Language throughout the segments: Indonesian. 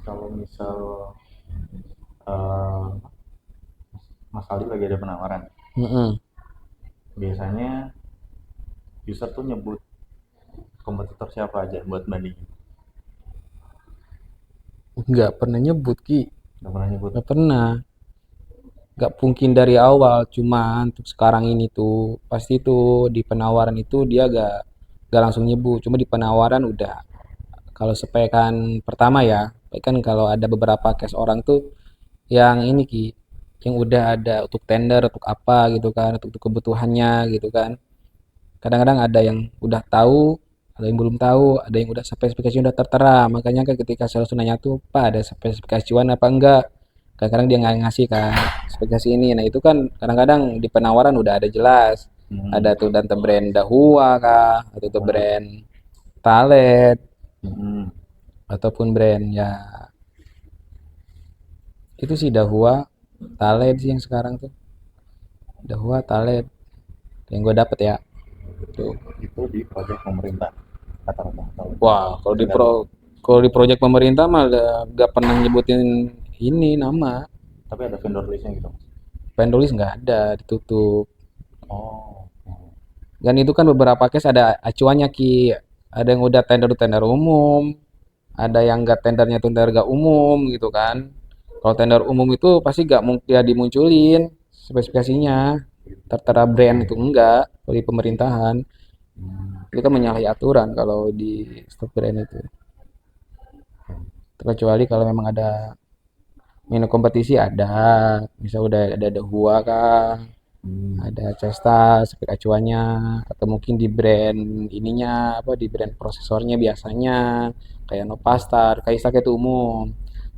kalau misal eh, Mas Aldi lagi ada penawaran, Mm-mm. biasanya user tuh nyebut kompetitor siapa aja buat bandingin. Nggak pernah nyebut Ki, Nggak pernah nyebut. nggak pernah. Nggak mungkin dari awal, cuman untuk sekarang ini tuh pasti tuh di penawaran itu dia gak langsung nyebut, cuma di penawaran udah. Kalau spekan pertama ya, kan kalau ada beberapa case orang tuh yang ini Ki, yang udah ada untuk tender, untuk apa gitu kan, untuk kebutuhannya gitu kan. Kadang-kadang ada yang udah tahu, ada yang belum tahu, ada yang udah spesifikasinya udah tertera. Makanya kan ketika sales nanya tuh, Pak ada spesifikasian apa enggak? Kadang-kadang dia nggak ngasih kan spesifikasi ini. Nah itu kan kadang-kadang di penawaran udah ada jelas. Hmm. Ada tuh dante brand Dahua kah, atau tuh brand Talet, Hmm. ataupun brand ya itu sih Dahua, Talet sih yang sekarang tuh. Dahua, Talet yang gue dapet ya. Tuh. Itu di proyek pemerintah rata-rata atau Wah, tergantung. kalau di proyek pemerintah mah gak pernah nyebutin ini nama. Tapi ada vendor listnya gitu. Pendolis nggak ada, ditutup. Oh, Dan itu kan beberapa case ada acuannya Ki. Ada yang udah tender umum, ada yang nggak tendernya tender gak umum gitu kan. Kalau tender umum itu pasti gak mungkin dia dimunculin spesifikasinya. Tertera brand itu enggak kalau di pemerintahan. Itu kan menyalahi aturan kalau di stop brand itu. Terkecuali kalau memang ada minum kompetisi ada, bisa udah ada Hua kah, ada Cesta spek acuannya, atau mungkin di brand ininya apa di brand prosesornya biasanya kayak Novastar, Kaisar itu umum.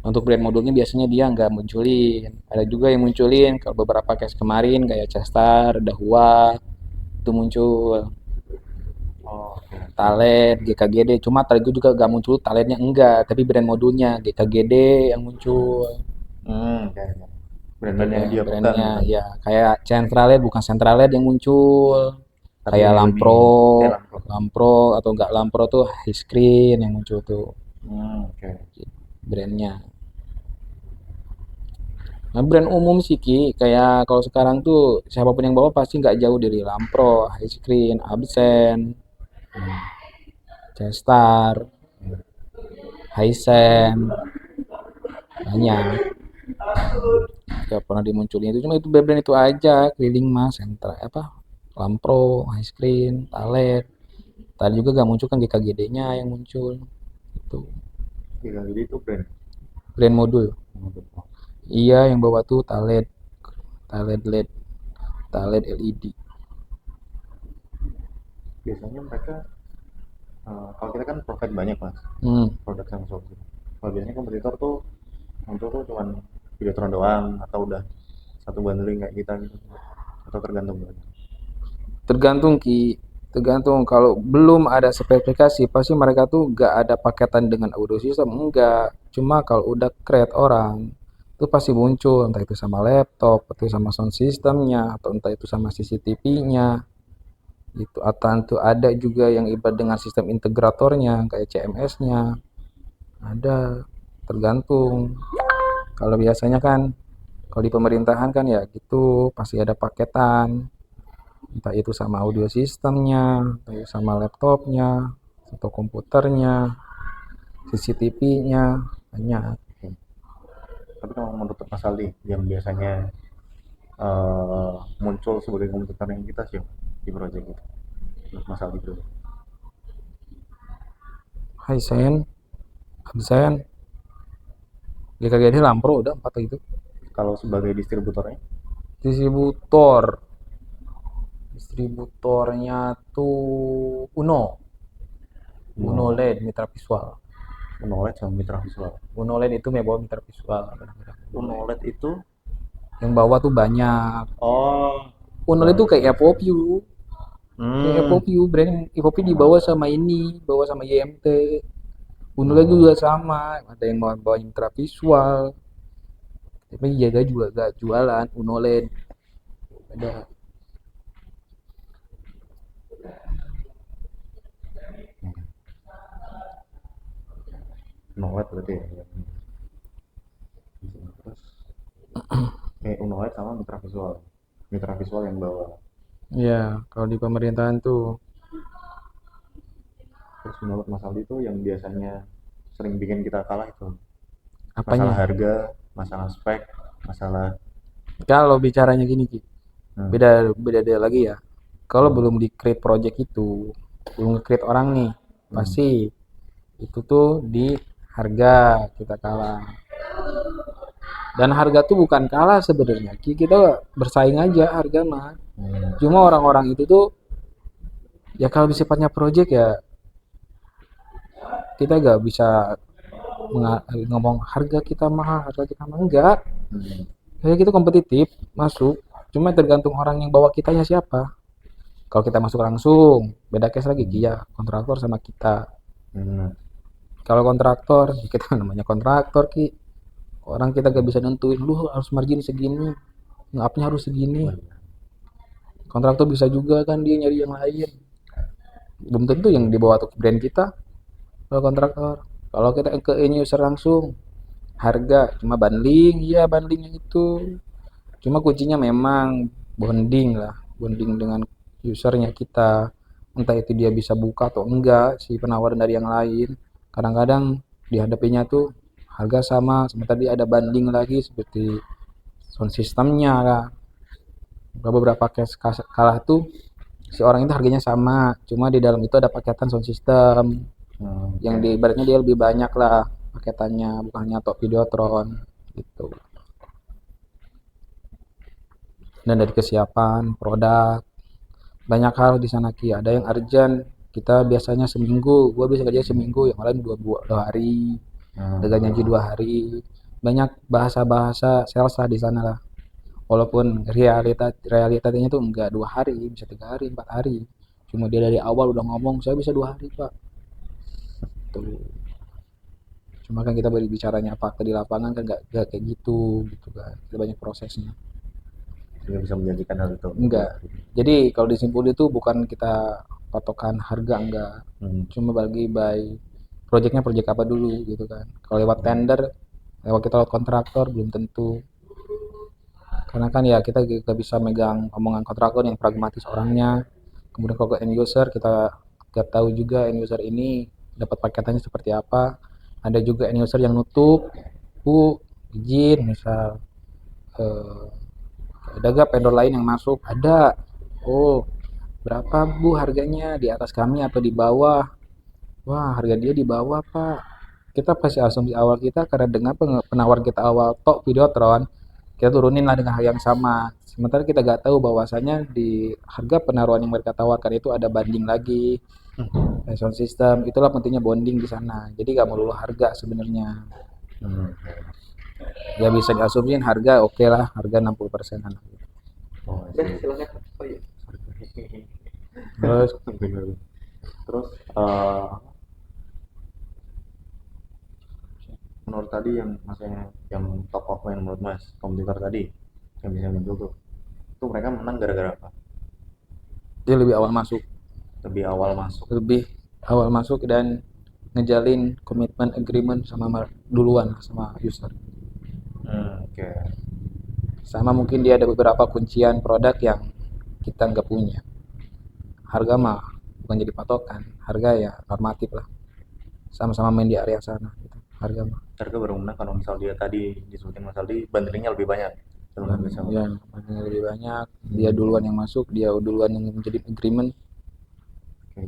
Untuk brand modulnya biasanya dia nggak munculin. Ada juga yang munculin kalau beberapa case kemarin kayak Cestar, Dahua itu muncul. oh, oke. Talet, GKGD, cuma tadi itu juga gak muncul talentnya enggak, tapi brand modulnya GKGD yang muncul. Oke, oke. Itu Brand-brand yang dia pegang brandnya gitu. ya kayak Centralet bukan Centralet yang muncul, Tapi kayak lebih Lampro, langsung. Lampro atau enggak Lampro tuh high screen yang muncul tuh Oke. brandnya. Nah brand umum sih Ki, kayak kalau sekarang tuh siapapun yang bawa pasti nggak jauh dari Lampro, high screen, Absen, Cestar, Hisense, banyak. Gak pernah dimunculin itu cuma itu brand itu aja keliling mas sentra apa Lampro, High Screen, Talet. Tadi juga gak muncul kan GKGD-nya yang muncul itu Iya, jadi itu brand. brand modul. Iya yang bawa tuh Talet, Talet LED, Talet LED. Biasanya mereka, kalau kita kan profit banyak mas, Hmm. produk yang solusi. Kalau biasanya kompetitor tuh untuk tuh cuman Videotron doang atau udah satu bundling kayak kita gitu, atau tergantung banget. Tergantung Ki, tergantung kalau belum ada spesifikasi pasti mereka tuh gak ada paketan dengan audio system enggak. Cuma kalau udah create orang itu pasti muncul entah itu sama laptop, atau sama sound systemnya, atau entah itu sama CCTV-nya. Gitu. Atau ada juga yang ibarat dengan sistem integratornya kayak CMS-nya. Ada, tergantung. Kalau biasanya kan kalau di pemerintahan kan ya gitu pasti ada paketan. Entah itu sama audio sistemnya, entah itu sama laptopnya, atau komputernya, CCTV-nya, banyak. Tapi kalau menurut Mas Aldi yang biasanya muncul sebagai kompetitor yang kita sih di project itu, menurut Mas Aldi dulu. Hisense, Absen, GKGD, Lampro udah empat itu. Kalau sebagai distributornya, Distributor, distributornya tuh Uno, Uno no, LED Mitra Visual. knowledge sama mitra visual. Uno LED itu bawa Mitra Visual. Uno LED. OLED itu, Yang bawah tuh banyak. oh, Uno LED baru itu kayak tahu saya. FOView. Kayak Hmm, FOView, brand FOView dibawa kenal. sama ini, bawa sama YMT. Uno LED Oh, juga sama, ada yang mau bawa Mitra Visual. Tapi jaga juga gak jualan Uno LED. Ada. knowledge berarti ya. Unoaid sama mitra visual yang bawa. Ya, kalau di pemerintahan tuh Terus menurut Mas Aldi itu yang biasanya sering bikin kita kalah itu masalah apanya? harga, masalah spek, masalah Kalau bicaranya gini, Ki, hmm, beda beda dia lagi ya. Kalau hmm, belum di create project itu, belum nge-create orang nih, hmm, pasti itu tuh di harga kita kalah. Dan harga tuh bukan kalah sebenarnya, Ki. Kita bersaing aja harga mah. hmm, Cuma orang-orang itu tuh ya kalau sifatnya project ya kita gak bisa ngomong harga kita mahal, harga kita mahal enggak. hmm, Kayak gitu kompetitif masuk. Cuma tergantung orang yang bawa kitanya siapa. Kalau kita masuk langsung, beda case lagi Ki hmm, ya, kontraktor sama kita. hmm, Kalau kontraktor, ya kita namanya kontraktor Ki. Orang kita gak bisa nentuin, lu harus margin segini, ngapnya harus segini. oh iya. Kontraktor bisa juga kan dia nyari yang lain. Belum tentu yang dibawa tuh brand kita kalau kontraktor. Kalau kita ke end user langsung, harga cuma bundling, iya bundlingnya itu. Cuma kuncinya memang bonding lah, bonding dengan usernya kita. Entah itu dia bisa buka atau enggak si penawaran dari yang lain. Kadang-kadang dihadapinya tuh harga sama, sementara dia ada banding lagi seperti sound systemnya lah. Beberapa case kalah tuh si orang itu harganya sama, cuma di dalam itu ada paketan sound system yang Oke. di ibaratnya dia lebih banyak lah paketannya, bukan hanya top Videotron gitu. Dan dari kesiapan produk banyak hal di sana Ki, ada yang urgent kita biasanya seminggu, gua bisa kerja seminggu, yang lain dua hari, ada Hmm, janji 2 hari. Banyak bahasa-bahasa sales lah di sana lah, walaupun realitanya tuh enggak 2 hari, bisa 3 hari 4 hari, cuma dia dari awal udah ngomong saya bisa 2 hari pak tuh. Cuma kan kita berbicaranya fakta di lapangan kan nggak kayak gitu gitu kan, kita banyak prosesnya. sehingga bisa menjanjikan hal itu untuk 2 Enggak, hari. jadi kalau disimpul itu bukan kita patokan harga, enggak, Hmm, cuma bagi by projectnya project apa dulu gitu kan. Kalau lewat tender, lewat kita lewat kontraktor belum tentu, karena kan ya kita gak bisa megang omongan kontraktor yang pragmatis orangnya. Kemudian kalau ke end user kita gak tahu juga end user ini dapat paketannya seperti apa. Ada juga end user yang nutup, bu izin misal eh, ada gak vendor lain yang masuk, ada, oh berapa bu harganya, di atas kami atau di bawah. Wah harga dia di bawah pak, kita pasti asumsi awal kita karena dengan penawar kita awal tok Videotron, kita turunin lah dengan harga yang sama, sementara kita nggak tahu bahwasanya di harga penaruhan yang mereka tawarkan itu ada banding lagi sound system. Itulah pentingnya bonding di sana, jadi nggak melulu harga sebenarnya. hmm. Ya bisa diasumsiin harga oke lah, harga 60% kan. Oh, Udah sih. silakan. Oh iya. Terus Bener. Terus menurut tadi yang maksudnya yang top of mind menurut Mas kompetitor tadi yang bisa muncul tuh itu mereka menang gara-gara apa? dia lebih awal masuk, Lebih awal masuk. dan ngejalin komitmen agreement sama duluan sama user. Oke. Sama mungkin dia ada beberapa kuncian produk yang kita nggak punya. Harga mah bukan jadi patokan, harga ya normatif lah. Sama-sama main di area sana gitu. Harga mah. Harga baru menang kalau misal dia tadi disebutin Mas Aldi bandingnya lebih banyak dengan harga sama. Ya, harganya lebih banyak. Dia duluan yang masuk, dia duluan yang menjadi agreement. Oke.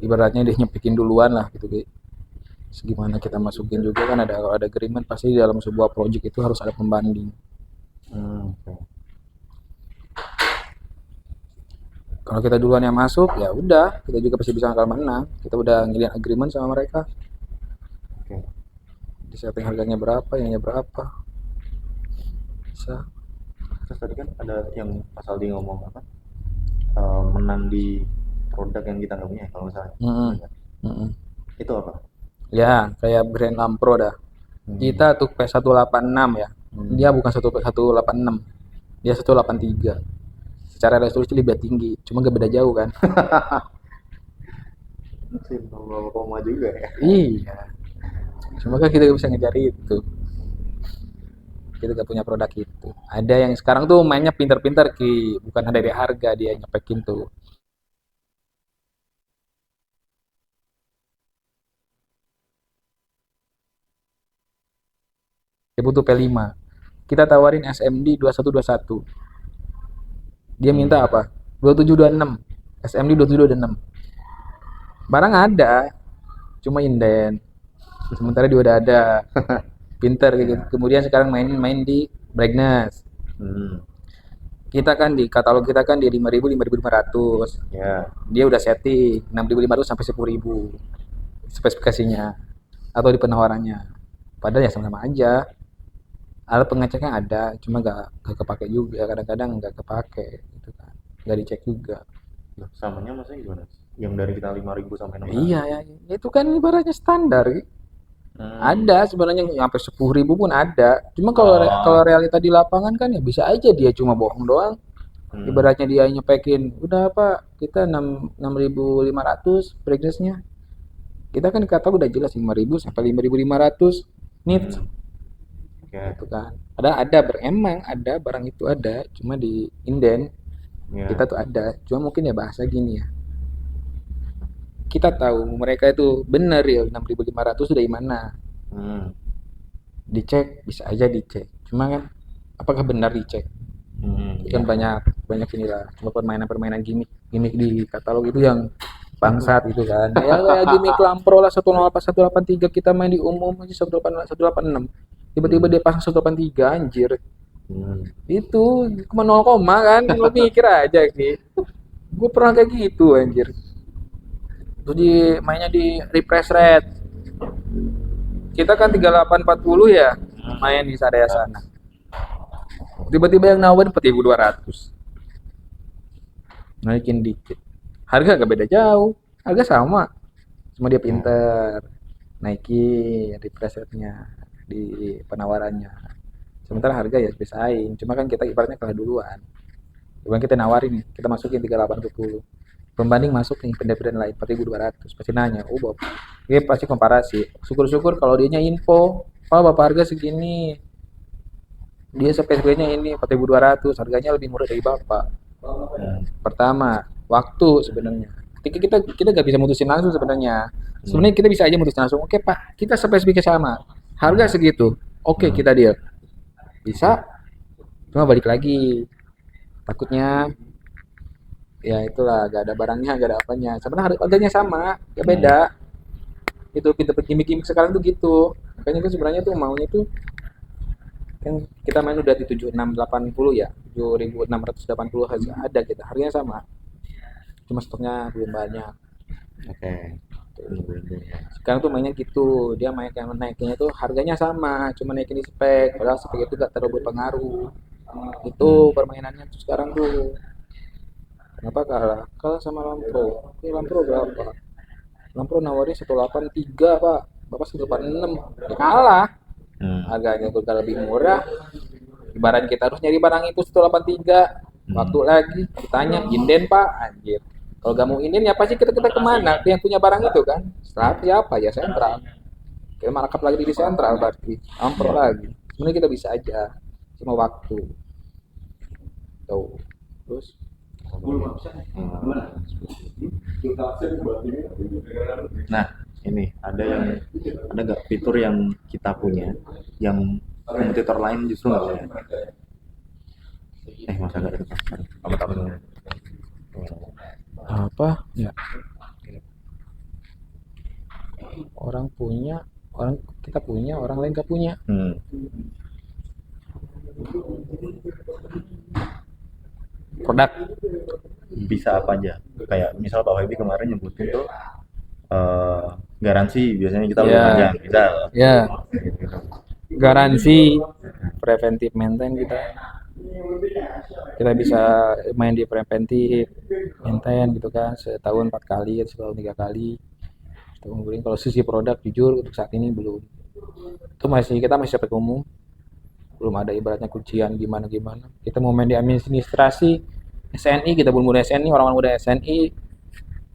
Ibaratnya dia nyepikin duluan lah gitu. Segimana kita masukin juga kan ada, kalau ada agreement pasti di dalam sebuah project itu harus ada pembanding. Oke. Kalau kita duluan yang masuk ya udah, kita juga pasti bisa bakal menang. Kita udah ngeliat agreement sama mereka. Oke. Di setting harganya berapa, ininya berapa. Bisa. Terus tadi kan ada yang Mas Aldi ngomong apa? Menang di produk yang kita nggak punya kalau nggak salah. Mm-mm. Benar. Mm-mm. Itu apa? Ya, kayak brand Lampro dah. Hmm. Kita tuh P186 ya. Hmm. Dia bukan 186, dia 183. Secara resolusi lebih tinggi, cuma gak beda jauh kan. Masih 0,0 juga ya. Iya. Cuma kan kita bisa ngejar itu. kita gak punya produk itu. Ada yang sekarang tuh mainnya pinter-pinter Ki, bukan dari harga dia nyepekin tuh. Dia butuh P5. Kita tawarin SMD 2121. Dia minta Hmm. apa? 2726. SMD 2726. Barang ada, cuma inden. Sementara dia udah ada. Pinter gitu. Kemudian sekarang main di Brightness. Hmm. Kita kan di katalog kita kan di 5.000 5.500. Ya. Dia udah setting 6.500 sampai 10.000 spesifikasinya atau di penawarannya. Padahal ya sama-sama aja. Alat pengeceknya ada, cuma gak kepake juga. Kadang-kadang gak kepake gitu kan. Gak dicek juga. Loh, samanya maksudnya gimana? Yang dari kita 5.000 sampai 6.000. Iya ya, itu kan ibaratnya standar. Ada sebenarnya yang sampai 10.000 pun ada. Cuma kalau Oh. realita di lapangan kan ya bisa aja dia cuma bohong doang. Ibaratnya dia nyepekin, udah apa kita 6.500 progressnya. Kita kan kata udah jelas 5.000 sampai 5.500 nits Oke. gitu kan. Ada emang ada barang itu ada, cuma di inden Ya. kita tuh ada. Cuma mungkin ya bahasa gini ya. Kita tahu mereka itu benar ya 6.500 dari mana. Hmm. Dicek bisa aja dicek. Cuma kan apakah benar dicek? Kan banyak inilah cuma permainan-permainan gimmick di katalog itu yang bangsat itu kan ya kayak gimmick Lampro lah 108 183 kita main di umum aja 186 tiba-tiba dia pasang 183 anjir itu cuma 0, kan lo mikir aja gitu gue pernah kayak gitu anjir terus mainnya di refresh rate kita kan 3840 ya main di Sadaya sana tiba-tiba yang nawarin 4.200 naikin dikit harga gak beda jauh harga sama cuma dia pinter naikin di presetnya di penawarannya sementara harga ya bersaing cuma kan kita ibaratnya kalah duluan cuman kita nawarin nih kita masukin 3840 pembanding masuk nih pendek-pendek lain 4.200 pasti nanya oh bapak dia pasti komparasi syukur-syukur kalau dianya info oh bapak harga segini dia spesifikasinya ini 4.200 harganya lebih murah dari bapak. Pertama waktu sebenarnya ketika kita nggak bisa mutusin langsung sebenarnya kita bisa aja mutusin langsung oke pak kita spesifikasi sama harga segitu oke kita deal bisa cuma balik lagi takutnya ya itulah gak ada barangnya gak ada apanya sebenarnya harganya sama ya beda itu kita gimmick sekarang tuh gitu makanya gue sebenarnya tuh maunya tuh kan kita main udah di 7680 ya 7680 harga ada kita harganya sama cuma stoknya belum banyak Oke. sekarang tuh mainnya gitu dia main yang naikinnya tuh harganya sama cuma naikin di spek padahal spek itu gak terlalu berpengaruh itu permainannya tuh sekarang tuh kenapa kalah sama Lampro ini Lampro berapa Lampro nawarin 183 pak bapak 186 ya kalah harganya tuh lebih murah ibarat kita harus nyari barang itu 183 waktu lagi ditanya inden pak anjir kalau gak mau inden ya pasti kita kemana yang punya barang itu kan setelah siapa ya sentral kita markup lagi di sentral berarti Lampro lagi sebenarnya kita bisa aja cuma waktu tuh terus Nah, ini ada nggak fitur yang kita punya yang kompetitor lain justru nggak punya? Masa nggak ada? Kamu tahu dong? apa ya orang kita punya orang lain gak punya produk bisa apa aja? Kayak misal Pak Webi kemarin nyebutin tuh garansi biasanya kita lebih panjang, misal. Ya. Garansi preventif maintain kita bisa main di preventif maintain gitu kan setahun 4 kali setahun 3 kali kemudian kalau sisi produk jujur untuk saat ini belum itu kita masih sampai umum belum ada ibaratnya kuncian gimana kita mau main di administrasi SNI kita belum udah SNI orang-orang udah SNI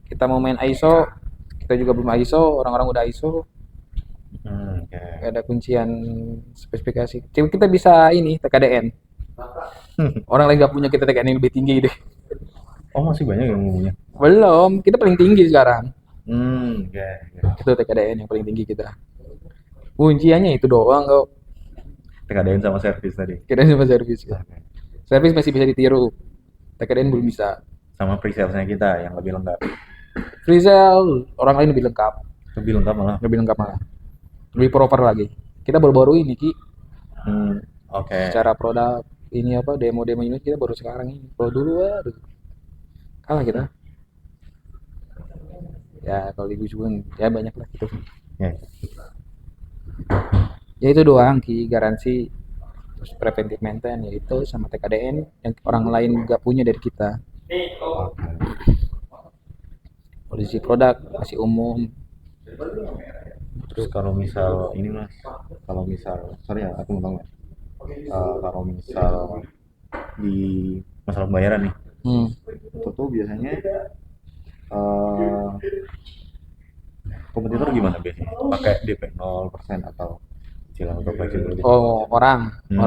kita mau main ISO kita juga belum ISO orang-orang udah ISO Oke. Nggak ada kuncian spesifikasi. Kita bisa ini TKDN. Orang lain nggak punya, kita TKDN yang lebih tinggi deh. Oh, masih banyak yang ngomongnya. Belum, kita paling tinggi sekarang. Oke, oke. Itu TKDN yang paling tinggi kita. Kunciannya itu doang kok. TKDN sama servis tadi. Kira sama servis ya. Oke. Servis masih bisa ditiru. TKDN belum bisa. Sama pre-salesnya kita yang lebih lengkap. Free sale orang lain lebih lengkap. Lebih lengkap malah. Lebih lengkap malah. Lebih proper lagi. Kita baru-baru ini Ki, Oke. secara produk ini apa demo-demo ini kita baru sekarang ini. Kalau dulu aduh, kalah kita. Ya kalau ibu pun ya banyak lah gitu. Ya. Ya itu doang Ki, garansi terus preventive maintenance yaitu sama TKDN yang orang lain nggak punya dari kita. Oke. Kondisi produk masih umum. Terus kalau misal ini mas, kalau misal, sorry ya aku mau tanya, kalau misal di masalah pembayaran nih, Hmm. itu tuh biasanya eh, kompetitor gimana biasanya? Pakai DP 0% atau cicilan untuk flexibility? Oh, orang lain. Baik.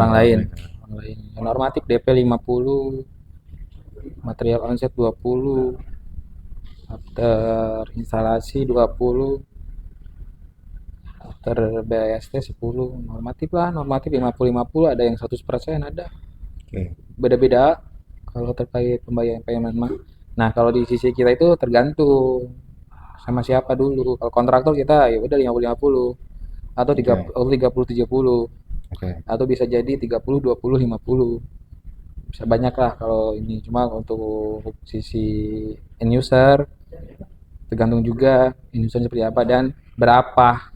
Orang lain. Yang normatif DP 50, material onset 20, after instalasi 20, after BST 10. Normatif lah, normatif 50-50, ada yang 100% ada. Oke. Beda-beda kalau terkait pembayaran payment mah. Nah, kalau di sisi kita itu tergantung sama siapa dulu. Kalau kontraktor kita ya udah 50-50 atau Oke. 30-70 Oke. atau bisa jadi 30-20-50. Bisa banyak lah kalau ini, cuma untuk sisi end user tergantung juga end user seperti apa dan berapa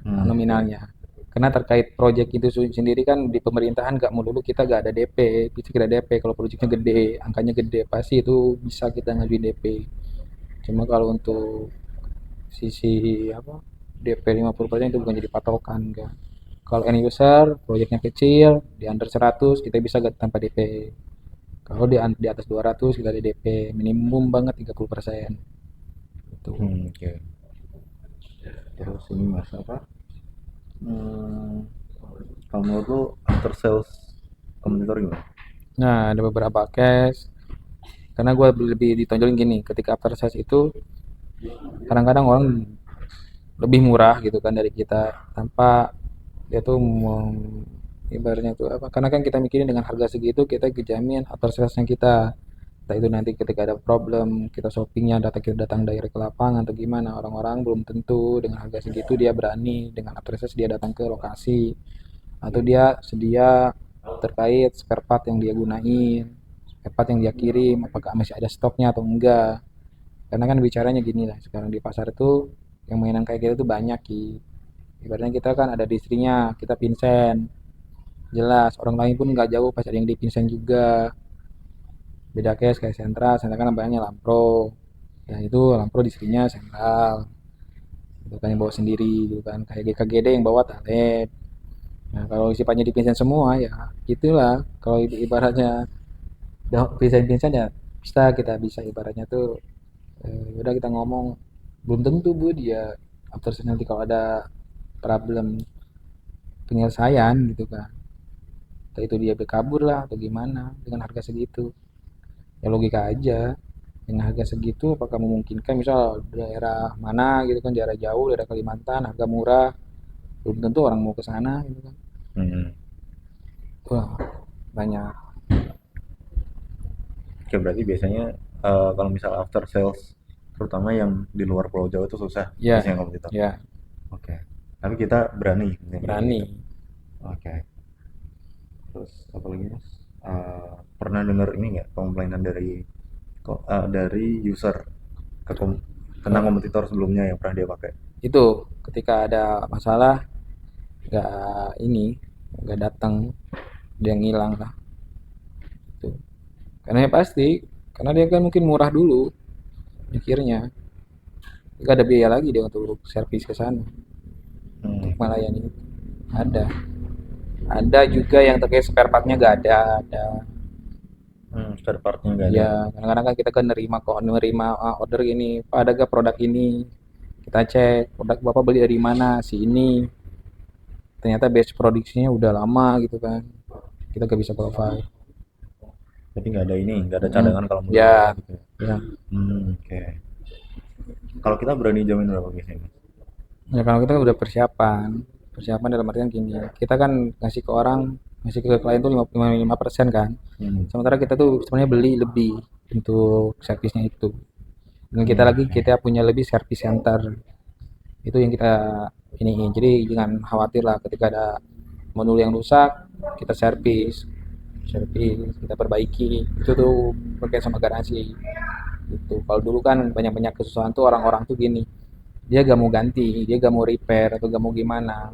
nominalnya. Karena terkait proyek itu sendiri kan di pemerintahan nggak melulu kita nggak ada DP, bisa kita DP kalau proyeknya gede, angkanya gede pasti itu bisa kita ngajuin DP. Cuma kalau untuk sisi apa DP 50% itu bukan jadi patokan kan. Kalau end user proyeknya kecil di under 100 kita bisa gak tanpa DP. Kalau di atas 200 kita ada DP minimum banget 30%. Itu. Oke. Terus ini mas apa? Hmm, kalau menurut lo after sales kompetitor gimana? Nah, ada beberapa case karena gue lebih ditonjolin gini, ketika after sales itu kadang-kadang orang lebih murah gitu kan dari kita tanpa dia tuh ibaratnya tuh apa, karena kan kita mikirin dengan harga segitu kita kejamin after salesnya kita. Entah itu nanti ketika ada problem kita shoppingnya kita datang direct ke lapangan atau gimana, orang-orang belum tentu dengan harga segitu dia berani dengan after sales dia datang ke lokasi atau dia sedia terkait spare part yang dia gunain, spare part yang dia kirim apakah masih ada stoknya atau enggak. Karena kan bicaranya gini lah, sekarang di pasar itu yang mainan kayak gitu tuh banyak Ki. Ibaratnya kita kan ada distrinya, kita Vincent, jelas orang lain pun nggak jauh pas ada yang di Vincent juga. Beda case kayak Sentra, Sentra kan banyak Lampro, ya itu Lampro distrinya Sentral, itu kan yang bawa sendiri gitu kan, kayak GKGD yang bawa Talet. Nah kalau sifatnya di Vincent semua ya gitulah, kalau ibaratnya Vincent ya bisa ibaratnya tuh udah kita ngomong belum tentu bu dia after sales nanti kalau ada problem penyelesaian gitu kan, entah itu dia berkabur lah atau gimana dengan harga segitu. Ya logika aja, dengan harga segitu apakah memungkinkan, misal daerah mana gitu kan, daerah jauh, daerah Kalimantan harga murah, belum tentu orang mau ke sana gitu kan. Wah banyak. Oke, berarti biasanya kalau misal after sales terutama yang di luar Pulau Jawa itu susah Ya, biasanya kompetitor. ya Oke. Tapi kita berani. berani. Oke. Terus apa lagi mas? Pernah dengar ini nggak komplainan dari user tentang kompetitor sebelumnya yang pernah dia pakai? Itu ketika ada masalah nggak ini nggak datang, dia ngilang lah tuh. Karena ya pasti, karena dia kan mungkin murah dulu mikirnya, nggak ada biaya lagi dia untuk servis ke sana untuk melayani. ada ada juga yang terkait spare partnya nggak ada. Spare partnya nggak ada. Ya kadang-kadang kan kita kan nerima order ini, Pak ada gak produk ini, kita cek produk bapak beli dari mana si ini, ternyata batch produksinya udah lama gitu kan, kita gak bisa provide. Berarti nggak ada ini, nggak ada Mm-mm. cadangan kalau mundur-mundur Ya, gitu ya. ya. Oke. Kalau kita berani jamin berapa biasanya, Mas? Ya kalau kita udah persiapan dalam artian gini, kita kan ngasih ke orang, ngasih ke klien tuh 55% kan. Hmm. Sementara kita tuh sebenarnya beli lebih untuk servisnya itu. Dan kita lagi Oke. kita punya lebih service center. Itu yang kita ini. Jadi jangan khawatir lah ketika ada modul yang rusak, kita servis, kita perbaiki. Itu tuh pakai sama garansi. Gitu. Kalau dulu kan banyak-banyak kesusahan tuh orang-orang tuh gini, dia gak mau ganti, dia gak mau repair atau gak mau gimana.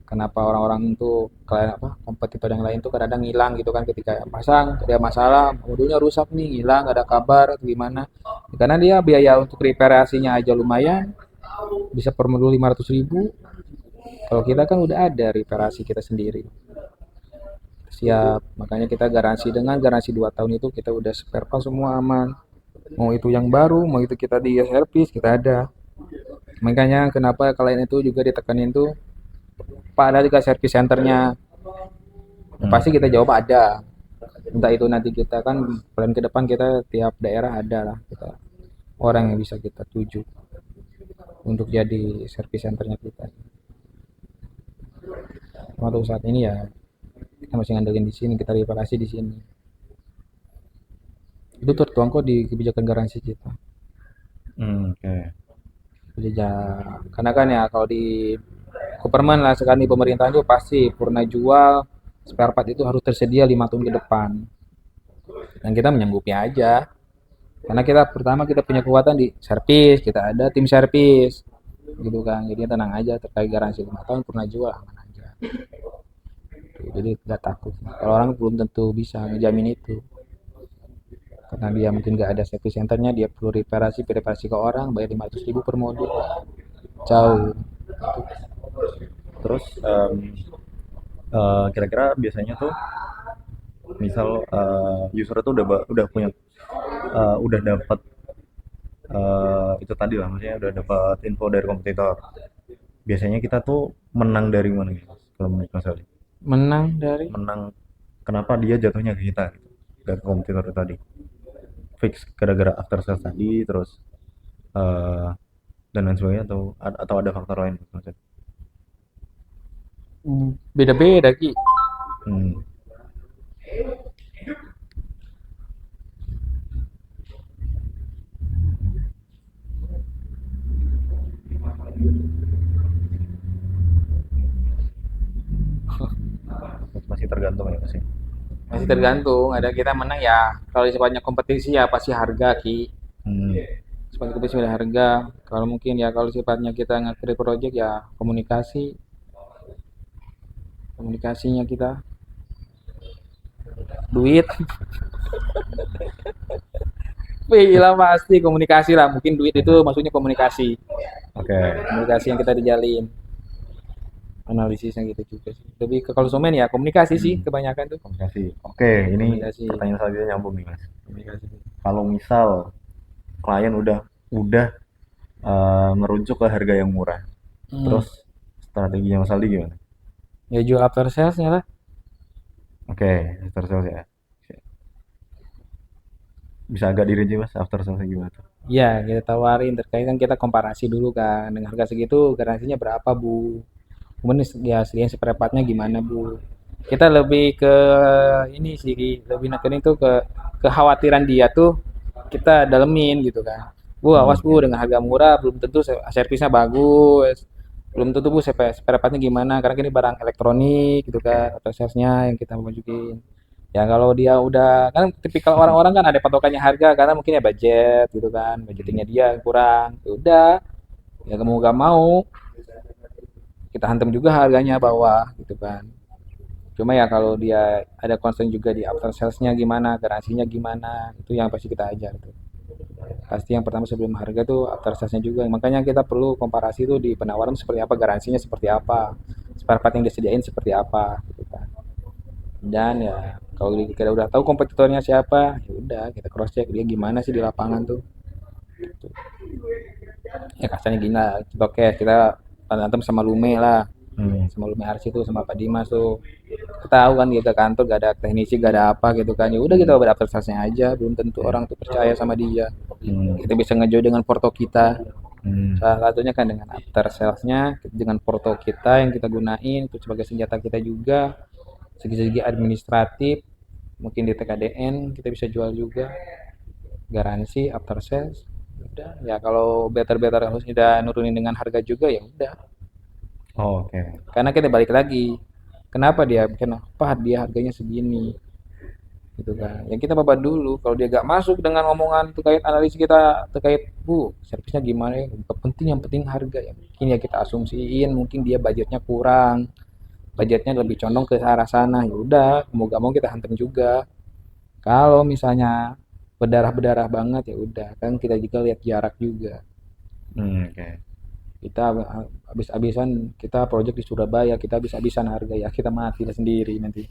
Kenapa orang-orang itu kayak apa kompetitor yang lain tuh kadang hilang gitu kan ketika pasang ada masalah modulnya rusak nih hilang ada kabar atau gimana, karena dia biaya untuk reparasinya aja lumayan bisa per modul 500.000. Kalau kita kan udah ada reparasi kita sendiri siap, makanya kita garansi, dengan garansi 2 tahun itu kita udah spare part semua aman, mau itu yang baru mau itu kita di servis kita ada. Makanya kenapa kalian itu juga ditekanin tuh, Pak ada juga service centernya. Ya, Hmm. pasti kita jawab ada. Entah itu nanti kita kan plan ke depan kita tiap daerah ada lah kita orang yang bisa kita tuju untuk jadi service centernya kita. Untuk saat ini ya kita masih ngandelin di sini, kita reparasi di sini. Itu tertuang kok di kebijakan garansi kita. Oke. Jadi ya, karena kan ya kalau di Koperman lah sekarang di pemerintahan itu pasti purna jual spare part itu harus tersedia 5 tahun ke depan. Dan kita menyanggupi aja. Karena kita pertama kita punya kekuatan di servis, kita ada tim servis gitu kan. Jadi tenang aja terkait garansi 5 tahun pernah jual aman aja. Jadi nggak takut. Kalau orang belum tentu bisa ngejamin itu. Karena dia mungkin nggak ada service centernya, dia perlu reparasi ke orang, bayar 500.000 per modul. Jauh. Terus kira-kira biasanya tuh misal user itu udah punya udah dapat itu tadi lah, maksudnya udah dapat info dari kompetitor. Biasanya kita tuh menang dari mana gitu, Mas? Kalau menurut Mas Ali? Menang dari Menang kenapa dia jatuhnya ke kita gitu, ke kompetitor itu tadi. Fix gara-gara after sales tadi terus eh, dan lain sebagainya atau ada faktor lain maksudnya. beda-beda Ki. Hmm. Masih tergantung ya Mas ya. Masih tergantung, ada kita menang ya. Kalau sifatnya kompetisi ya pasti harga Ki. Hmm. Sifatnya kompetisi ada harga. Kalau mungkin ya kalau sifatnya kita nge-create project ya komunikasinya kita duit. Iya pasti komunikasi lah. Mungkin duit itu maksudnya komunikasi. Oke. Komunikasi yang kita dijalin. Analisisnya gitu juga sih. Lebih ke konsumen ya komunikasi sih Hmm. kebanyakan tuh. Komunikasi. Oke, ini Komunikasi. pertanyaan selanjutnya nyambung nih Mas. Komunikasi. Kalau misal klien udah ngerujuk ke harga yang murah, Hmm. terus strateginya Mas Aldi gimana? Ya jual after salesnya lah. Oke, after sales ya. Bisa agak dirinci Mas, after sales gimana tuh? Iya, kita tawarin terkait kan kita komparasi dulu kan dengan harga segitu garansinya berapa Bu. Kemudian ya sediain spare partnya gimana Bu. Kita lebih ke ini sih, lebih nekenin tuh ke kekhawatiran dia tuh kita dalemin gitu kan. Bu awas Bu Oke. dengan harga murah belum tentu servisnya bagus. Belum tentu Bu spare partnya gimana karena ini barang elektronik gitu kan atau salesnya yang kita mau masukin. Ya kalau dia udah kan tipikal orang-orang kan ada patokannya harga karena mungkin ya budget gitu kan, budgetingnya dia yang kurang. Ya udah, ya kamu gak mau kita hantam juga harganya bawah gitu kan. Cuma ya kalau dia ada concern juga di after salesnya gimana, garansinya gimana, itu yang pasti kita ajar tuh. Pasti yang pertama sebelum harga tuh after salesnya juga. Makanya kita perlu komparasi tuh di penawaran seperti apa, garansinya seperti apa, spare part yang disediain seperti apa gitu kan. Dan ya kalau kita udah tahu kompetitornya siapa, ya udah kita cross check dia gimana sih di lapangan tuh. Ya kasarnya gini lah, oke kita berantem sama Lume lah. Hmm. Sebelum RC itu sama Pak Dimas tuh tahu kan kita kantor gak ada teknisi gak ada apa gitu kan, ya udah kita Hmm. beradaptasinya aja, belum tentu Ya. orang tuh percaya sama dia. Hmm. Kita bisa ngejoin dengan porto kita, Hmm. salah satunya kan dengan after salesnya dengan porto kita yang kita gunain itu sebagai senjata kita juga. Segi-segi administratif mungkin di TKDN kita bisa jual juga, garansi after sales. Udah ya, kalau better harus udah nurunin dengan harga juga ya udah, Oh, oke. karena kita balik lagi kenapa dia harganya segini gitu kan, yang kita babat dulu. Kalau dia gak masuk dengan omongan terkait analisis kita terkait servisnya gimana ya, gak penting, yang penting harga, ya mungkin ya kita asumsiin mungkin dia budgetnya kurang, budgetnya lebih condong ke arah sana, ya udah mau gak mau kita hantam juga. Kalau misalnya berdarah-berdarah banget ya udah kan kita juga lihat jarak juga. Hmm, oke. Kita habis-habisan, kita project di Surabaya kita habis-habisan harga, ya kita mati lah sendiri nanti.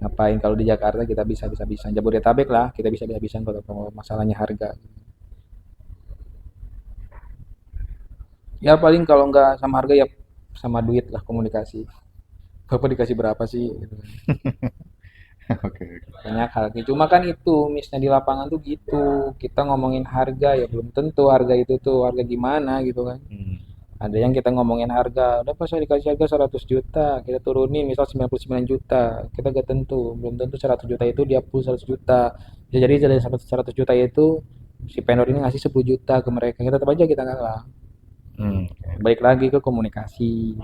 Ngapain kalau di Jakarta kita bisa habis-habisan, Jabodetabek lah kita bisa habis-habisan kalau masalahnya harga. Ya paling kalau nggak sama harga ya sama duit lah, komunikasi. Bapak dikasih berapa sih gitu kan. Oke, oke. Banyak hal gitu. Cuma kan itu missnya di lapangan tuh gitu. Kita ngomongin harga ya belum tentu harga itu tuh harga gimana gitu kan. Hmm. Ada yang kita ngomongin harga, udah pas saya dikasih harga 100 juta, kita turunin misal 99 juta, kita gak tentu, belum tentu 100 juta itu dia full 100 juta. Bisa jadi dari 100 juta itu si vendor ini ngasih 10 juta ke mereka, kita tetap aja kita kalah. Hmm, Balik lagi ke komunikasi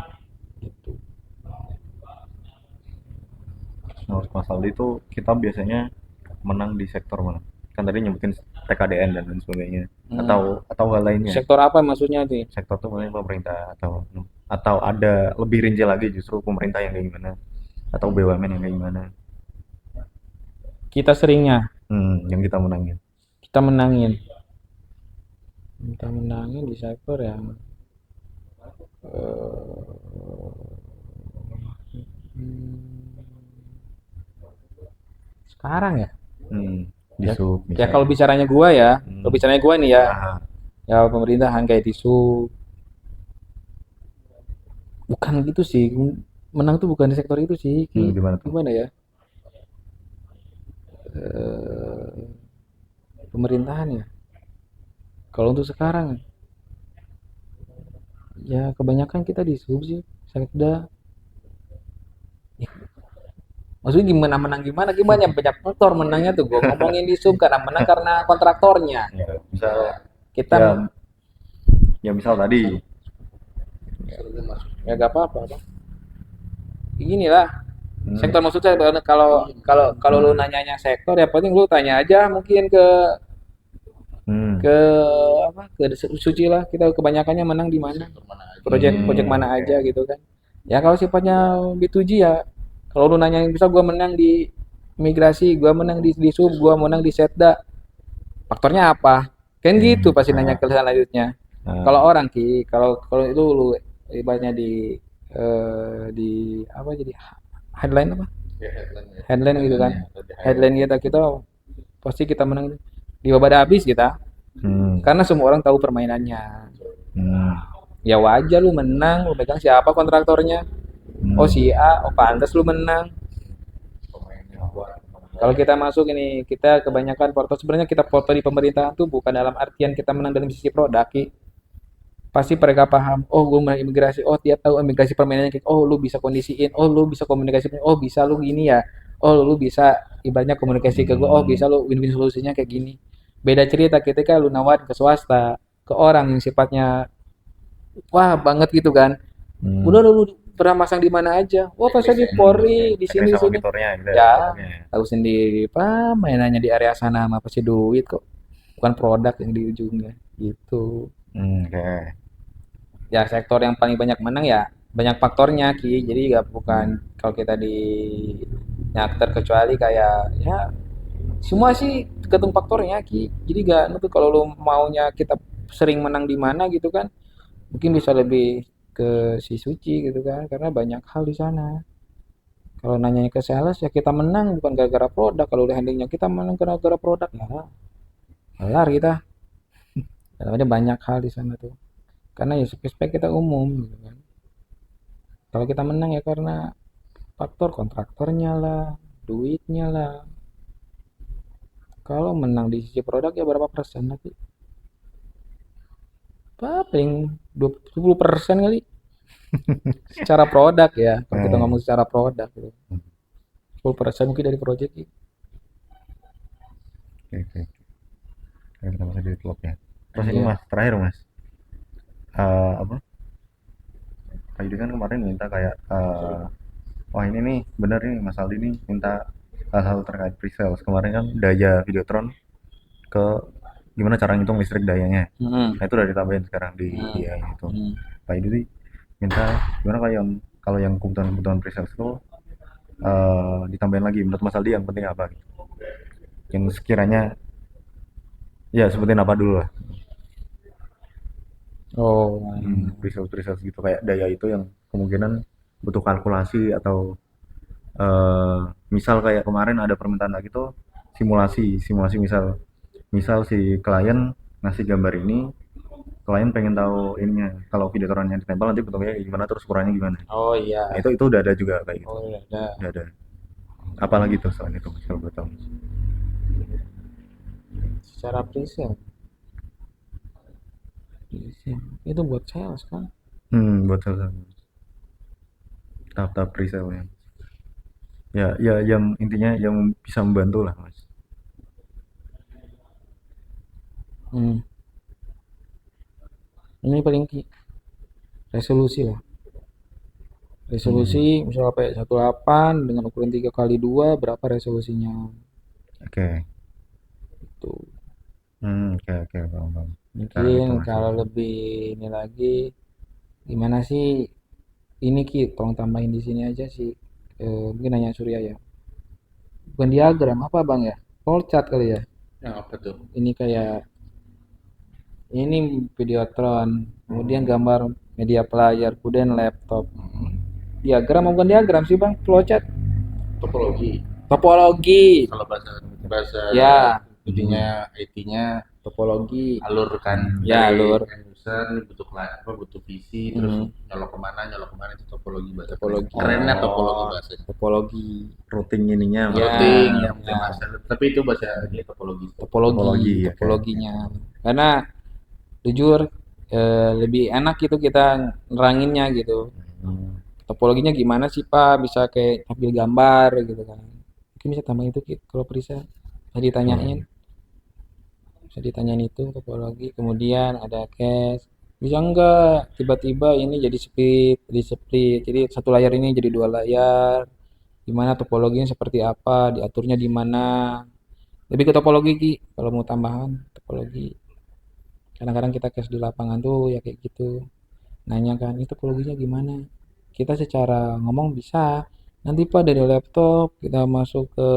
gitu. nah, Mas Aldi itu kita biasanya menang di sektor mana? Kan tadi nyebutin TKDN dan lain sebagainya. Hmm. Atau hal lainnya. Sektor apa maksudnya sih? Sektor tuh mana pemerintah atau ada lebih rinci lagi justru pemerintah yang kayak gimana atau BUMN yang kayak gimana? Kita seringnya Yang kita menangin. kita menangin, kita menangin di sektor yang hmm, sekarang ya. Di Ya, sub ya kalau misalnya. bicaranya gua ya, kalau Hmm, bicaranya gua nih ya, nah, ya pemerintahan kayak tisu, bukan gitu sih. Menang tuh bukan di sektor itu sih, gimana tuh? gimana ya? Eh, Pemerintahan ya. Kalau untuk sekarang, ya kebanyakan kita di sub sih. Sekda. Ya, maksudnya gimana menang gimana? Gimana banyak faktor menangnya tuh. Gua ngomongin di sub karena menang karena kontraktornya. Ya, misal Kita ya ya misal tadi. ya gak apa-apa. Inilah Hmm, sektor, maksudnya kalau kalau kalau lu nanyanya sektor ya penting lu tanya aja mungkin hmm, ke ke suci lah, kita kebanyakannya menang di mana, project mana oke. aja gitu kan. Ya kalau sifatnya B2G ya, kalau lu nanya bisa gua menang di imigrasi, gua menang di sub, gua menang di setda, faktornya apa kan gitu, pasti nanya Nah, ke selanjutnya. Kalau nah, orang kalau kalau itu lu ibaratnya di apa, jadi headline apa, headline gitu kan, headline kita pasti kita menang di babak habis kita, hmm, karena semua orang tahu permainannya. hmm, Ya wajar lu menang, lu pegang siapa kontraktornya, oh hmm, si A, oh pantas lu menang. Kalau kita masuk ini, kita kebanyakan foto, sebenarnya kita foto di pemerintahan tuh bukan dalam artian kita menang dalam sisi produk, pasti mereka paham, oh gue menang imigrasi, oh dia tahu imigrasi permainannya kayak, oh lu bisa kondisiin, oh lu bisa komunikasi, oh bisa lu gini ya, oh lu bisa ibaratnya komunikasi ke gue, oh hmm, bisa lu win-win solusinya kayak gini. Beda cerita ketika lu nawarin ke swasta, ke orang yang sifatnya wah banget gitu kan, udah hmm. lu pernah masang di mana aja, wah pas di Polri di sini Teknis di sama sini, auditornya gitu ya ya produknya ya. tahu sendiri pak, mainannya di area sana mah pasti duit kok, bukan produk yang di ujungnya gitu. Oke. Ya sektor yang paling banyak menang ya banyak faktornya Ki, jadi nggak, bukan Hmm, kalau kita di nyakter kecuali kayak ya semua sih tergantung faktornya Ki, jadi nggak nutup kalau lu maunya kita sering menang di mana gitu kan, mungkin bisa lebih ke si Suci gitu kan, karena banyak hal di sana. Kalau nanyanya ke sales ya kita menang bukan gara-gara produk, kalau udah handlingnya kita menang gara-gara produk ya kelar kita. Dan ada banyak hal di sana tuh, karena ya spek kita umum gitu kan. Kalau kita menang ya karena faktor kontraktornya lah, duitnya lah. Kalau menang di sisi produk ya berapa persen lagi? Paling 20% kali secara produk ya. Kalau kita Eh, ngomong secara produk gitu. 10% mungkin dari project gitu. oke, oke. Oke, kita masih di klub ya. Terus ini Iya. mas, terakhir mas, apa? Pak Yudi kan kemarin minta kayak, wah ini nih bener nih Mas Aldi nih minta hal-hal terkait pre-sales. Kemarin kan daya Videotron ke gimana cara ngitung listrik dayanya. Hmm. Nah itu udah ditambahin sekarang di Hmm. AI itu. Hmm. Pak Yudi minta gimana kalau yang kebutuhan-kebutuhan pre-sales itu ditambahin lagi. Menurut Mas Aldi yang penting apa gitu? Yang sekiranya ya sebutin apa dulu lah. Oh, Pre-sales gitu kayak daya itu yang kemungkinan butuh kalkulasi atau misal kayak kemarin ada permintaan lagi tuh simulasi misal misal si klien ngasih gambar ini, klien pengen tahu ininya kalau videotorannya ditempel nanti bentuknya gimana terus ukurannya gimana. oh Nah iya. itu udah ada juga kayak gitu, Oh iya ada. udah ada. Apalagi tuh selain itu kalau gue tahu. Secara presale. Itu buat sales kan. Buat salah tahap-tahap presale ya. Ya, ya yang intinya yang bisa membantu lah mas. Hmm. Ini paling resolusi lah. Hmm, Resolusi misalnya kayak 18 dengan ukuran 3x2 berapa resolusinya? oke. Itu. Oke oke paham paham. Cara Mungkin ngitung kalau resolusi. lebih ini lagi gimana sih ini Ki, tolong tambahin di sini aja sih. Mungkin nanya Surya ya. Bukan diagram apa Bang ya? Flowchart kali ya. Yang apa tuh? Ini kayak ini Videotron, kemudian gambar media player, kemudian laptop. Diagram apa bukan diagram sih Bang? Flowchart. Topologi. Topologi. Kalau bahasa bahasa Ya, intinya IT-nya topologi. alur kan Ya, dari alur. end user butuh apa butuh visi terus Hmm, nyolok kemana itu topologi bahasa topologi. kerennya topologi Oh, bahasanya. Topologi. routing ininya Ya, maksudnya. Routing yang ya. bahasa tapi itu bahasa dia topologi. Topologi, Topologi ya kayak. topologinya. Karena jujur lebih enak gitu kita neranginnya gitu. Hmm, Topologinya gimana sih Pak? Bisa kayak ambil gambar gitu kan. Mungkin bisa tambah itu Kit, kalau bisa. Bisa ditanyain, boleh. bisa ditanyain itu topologi. Kemudian ada cache. Bisa enggak tiba-tiba ini jadi split. Jadi satu layar ini jadi dua layar. Gimana topologinya seperti apa? Diaturnya di mana? Lebih ke topologi Ki, kalau mau tambahan topologi. Kadang-kadang kita cache di lapangan tuh ya kayak gitu. Nanya kan, itu topologinya gimana? Kita secara ngomong bisa. Nanti Pak dari laptop kita masuk ke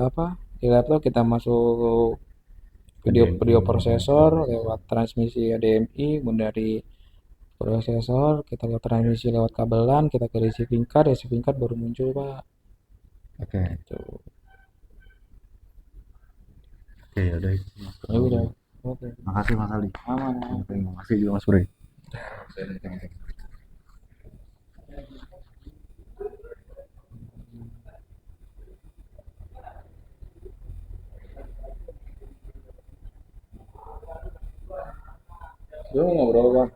apa? Di laptop kita masuk video HDMI video ya, prosesor storage. lewat transmisi HDMI, kemudian dari prosesor kita lewat transmisi lewat kabelan, kita ke receiving card baru muncul Pak. Oke, Gitu. oke ya udah itu Mas, Ya kurang lebih. udah. Oke. Makasih Mas Ali. Aman. Aman. Oke, makasih juga Mas Bro. Lu mau ngobrol Bang?